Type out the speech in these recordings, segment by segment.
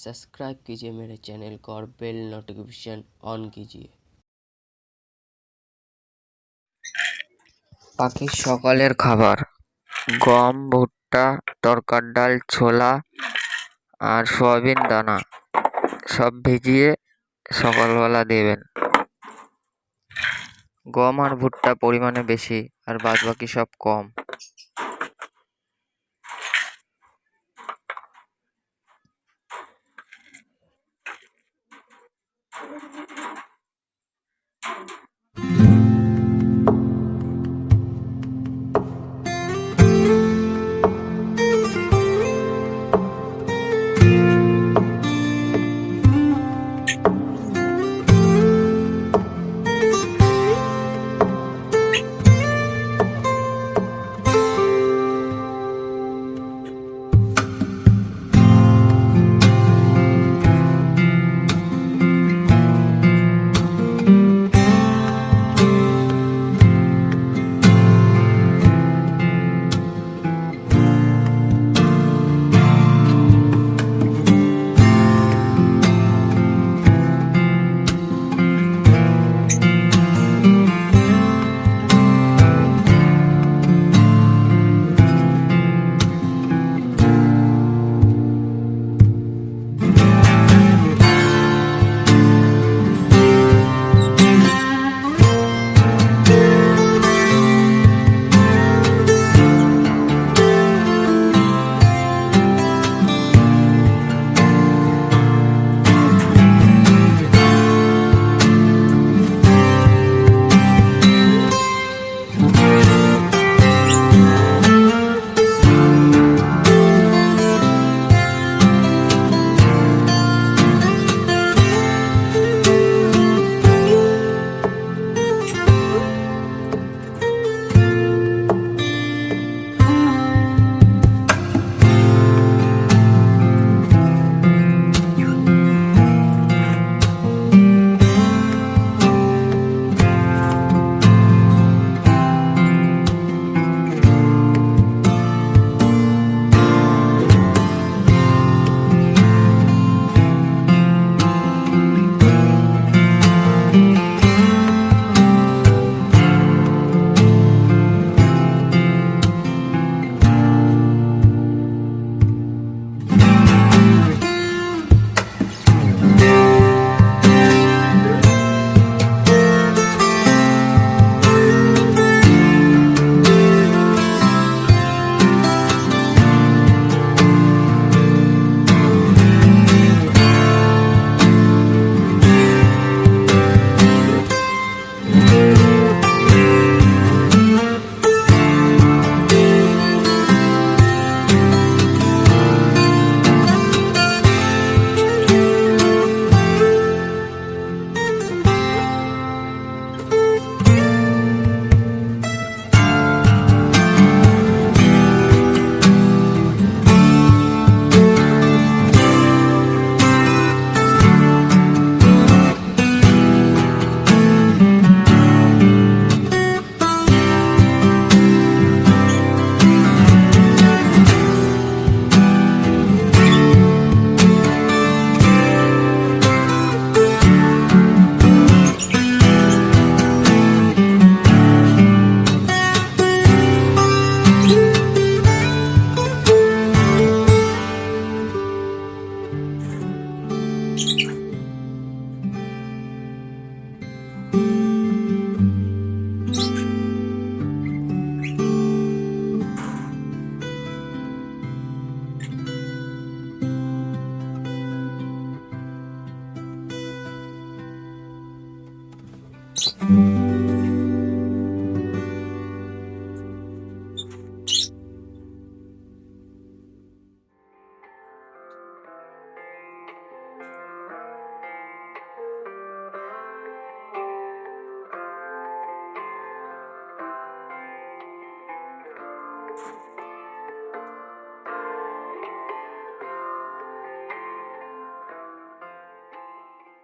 Subscribe कीजिए मेरे channel को और बेल नोटिफिकेशन ऑन कीजिए। পাখির সকালের খাবার গম, ভুট্টা, তরকার ডাল, ছোলা আর সয়াবিন দানা সব ভিজিয়ে সকালবেলা দেবেন। গম আর ভুট্টা পরিমাণে বেশি আর বাদবাকি সব কম।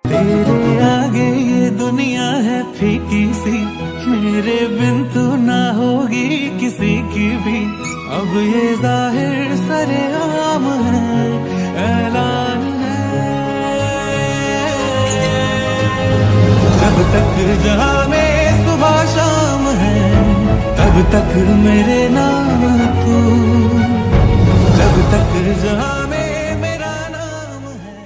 तेरे आगे ये दुनिया है फीकी सी, मेरे बिन तू ना होगी किसी की भी। अब ये जाहिर सरेआम है, ऐलान है तक मेरे नाम तू, जब तक जहां में मेरा नाम है।